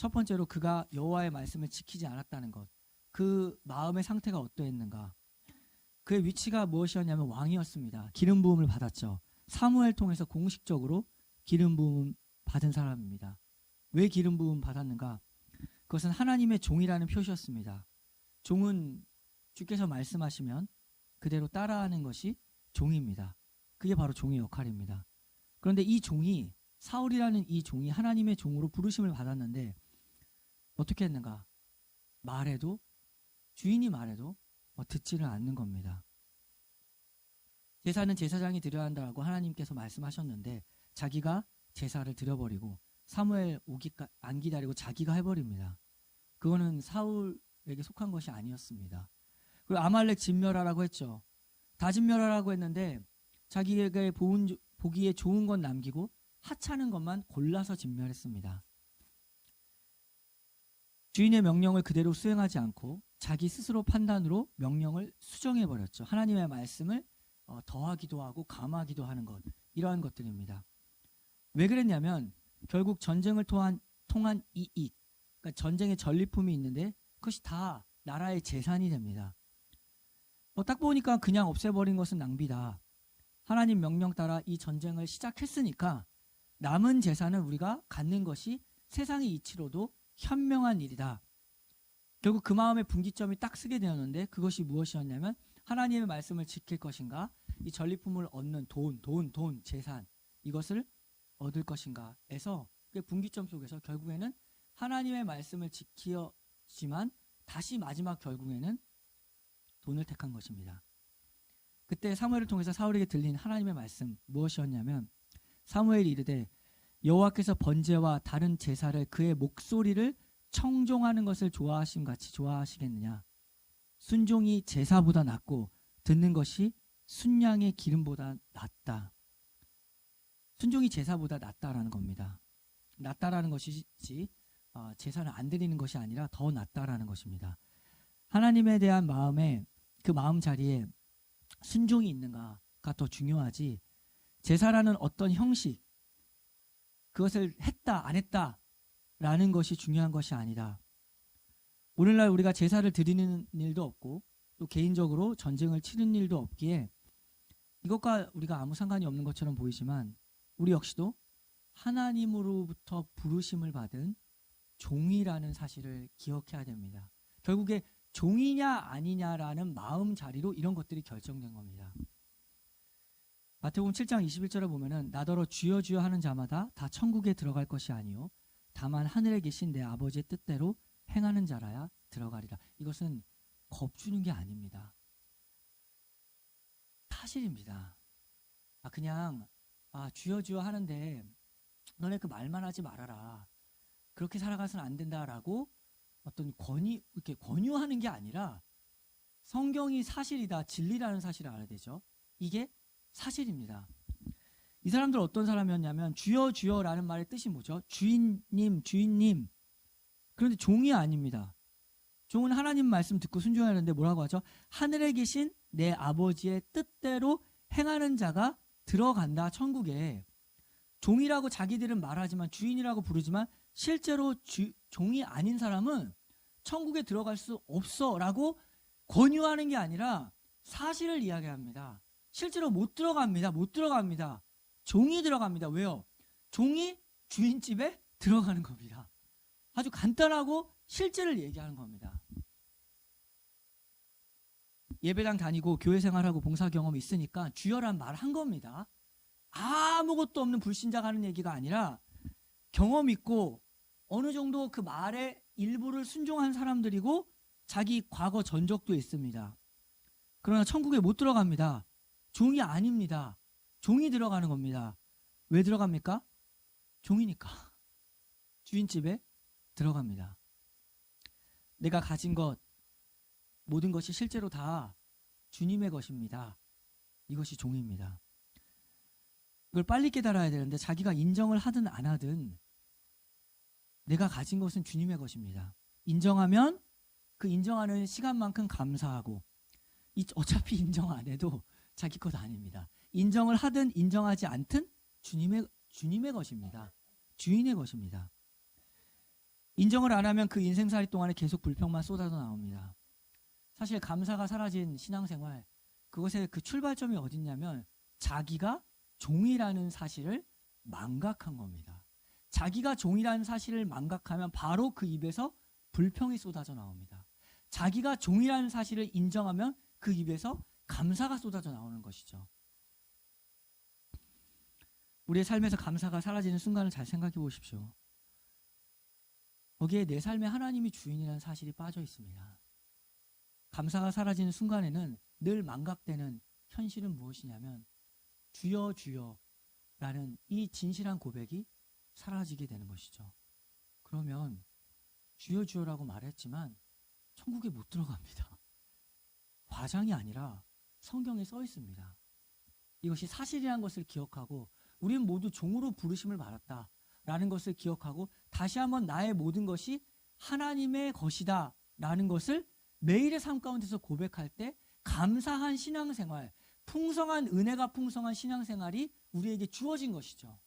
첫 번째로 그가 여호와의 말씀을 지키지 않았다는 것. 그 마음의 상태가 어떠했는가? 그의 위치가 무엇이었냐면 왕이었습니다. 기름 부음을 받았죠. 사무엘 통해서 공식적으로 기름 부음 받은 사람입니다. 왜 기름 부음 받았는가? 그것은 하나님의 종이라는 표시였습니다. 종은 주께서 말씀하시면 그대로 따라하는 것이 종입니다. 그게 바로 종의 역할입니다. 그런데 이 종이, 사울이라는 이 종이 하나님의 종으로 부르심을 받았는데 어떻게 했는가? 말해도, 주인이 말해도 듣지를 않는 겁니다. 제사는 제사장이 드려야 한다고 하나님께서 말씀하셨는데 자기가 제사를 드려버리고 사무엘 안 기다리고 자기가 해버립니다. 그거는 사울에게 속한 것이 아니었습니다. 그리고 아말렉 진멸하라고 했죠. 다 진멸하라고 했는데 자기에게 보기에 좋은 건 남기고 하찮은 것만 골라서 진멸했습니다. 주인의 명령을 그대로 수행하지 않고 자기 스스로 판단으로 명령을 수정해버렸죠. 하나님의 말씀을 더하기도 하고 감하기도 하는 것, 이러한 것들입니다. 왜 그랬냐면 결국 전쟁을 통한 이익, 그러니까 전쟁의 전리품이 있는데 그것이 다 나라의 재산이 됩니다. 딱 보니까 그냥 없애버린 것은 낭비다. 하나님 명령 따라 이 전쟁을 시작했으니까 남은 재산을 우리가 갖는 것이 세상의 이치로도 현명한 일이다. 결국 그 마음의 분기점이 딱 쓰게 되었는데 그것이 무엇이었냐면 하나님의 말씀을 지킬 것인가, 이 전리품을 얻는 돈, 재산, 이것을 얻을 것인가에서 그 분기점 속에서 결국에는 하나님의 말씀을 지키었지만 다시 마지막 결국에는 돈을 택한 것입니다. 그때 사무엘을 통해서 사울에게 들린 하나님의 말씀 무엇이었냐면 사무엘이 이르되 여호와께서 번제와 다른 제사를 그의 목소리를 청종하는 것을 좋아하심 같이 좋아하시겠느냐. 순종이 제사보다 낫고 듣는 것이 순양의 기름보다 낫다. 순종이 제사보다 낫다라는 겁니다. 낫다라는 것이지 제사를 안 드리는 것이 아니라 더 낫다라는 것입니다. 하나님에 대한 마음에 그 마음 자리에 순종이 있는가가 더 중요하지 제사라는 어떤 형식, 그것을 했다 안 했다라는 것이 중요한 것이 아니다. 오늘날 우리가 제사를 드리는 일도 없고 또 개인적으로 전쟁을 치른 일도 없기에 이것과 우리가 아무 상관이 없는 것처럼 보이지만 우리 역시도 하나님으로부터 부르심을 받은 종이라는 사실을 기억해야 됩니다. 결국에 종이냐 아니냐라는 마음 자리로 이런 것들이 결정된 겁니다. 마태복음 7장 21절에 보면은 나더러 주여 주여 하는 자마다 다 천국에 들어갈 것이 아니요 다만 하늘에 계신 내 아버지의 뜻대로 행하는 자라야 들어가리라. 이것은 겁주는 게 아닙니다. 사실입니다. 그냥 주여 주여 하는데 너네 그 말만 하지 말아라. 그렇게 살아가서는 안 된다라고 어떤 이렇게 권유하는 게 아니라 성경이 사실이다, 진리라는 사실을 알아야 되죠. 이게 사실입니다. 이 사람들 어떤 사람이었냐면 주여 주여라는 말의 뜻이 뭐죠? 주인님, 주인님. 그런데 종이 아닙니다. 종은 하나님 말씀 듣고 순종해야 하는데 뭐라고 하죠? 하늘에 계신 내 아버지의 뜻대로 행하는 자가 들어간다, 천국에. 종이라고 자기들은 말하지만 주인이라고 부르지만 실제로 종이 아닌 사람은 천국에 들어갈 수 없어 라고 권유하는 게 아니라 사실을 이야기합니다. 실제로 못 들어갑니다. 종이 들어갑니다. 왜요? 종이 주인집에 들어가는 겁니다. 아주 간단하고 실제를 얘기하는 겁니다. 예배당 다니고 교회 생활하고 봉사 경험이 있으니까 주여란 말 한 겁니다. 아무것도 없는 불신자가 하는 얘기가 아니라 경험 있고 어느 정도 그 말의 일부를 순종한 사람들이고 자기 과거 전적도 있습니다. 그러나 천국에 못 들어갑니다. 종이 아닙니다. 종이 들어가는 겁니다. 왜 들어갑니까? 종이니까. 주인집에 들어갑니다. 내가 가진 것, 모든 것이 실제로 다 주님의 것입니다. 이것이 종입니다. 이걸 빨리 깨달아야 되는데 자기가 인정을 하든 안 하든 내가 가진 것은 주님의 것입니다. 인정하면 그 인정하는 시간만큼 감사하고 어차피 인정 안 해도 자기 것 아닙니다. 인정을 하든 인정하지 않든 주님의 것입니다. 주인의 것입니다. 인정을 안 하면 그 인생살이 동안에 계속 불평만 쏟아져 나옵니다. 사실 감사가 사라진 신앙생활, 그것의 그 출발점이 어딨냐면 자기가 종이라는 사실을 망각한 겁니다. 자기가 종이라는 사실을 망각하면 바로 그 입에서 불평이 쏟아져 나옵니다. 자기가 종이라는 사실을 인정하면 그 입에서 감사가 쏟아져 나오는 것이죠. 우리의 삶에서 감사가 사라지는 순간을 잘 생각해 보십시오. 거기에 내 삶에 하나님이 주인이라는 사실이 빠져 있습니다. 감사가 사라지는 순간에는 늘 망각되는 현실은 무엇이냐면 주여 주여 라는 이 진실한 고백이 사라지게 되는 것이죠. 그러면 주여 주여라고 말했지만 천국에 못 들어갑니다. 과장이 아니라 성경에 써 있습니다. 이것이 사실이라는 것을 기억하고 우리는 모두 종으로 부르심을 받았다라는 것을 기억하고 다시 한번 나의 모든 것이 하나님의 것이다 라는 것을 매일의 삶 가운데서 고백할 때 감사한 신앙생활, 풍성한 은혜가 풍성한 신앙생활이 우리에게 주어진 것이죠.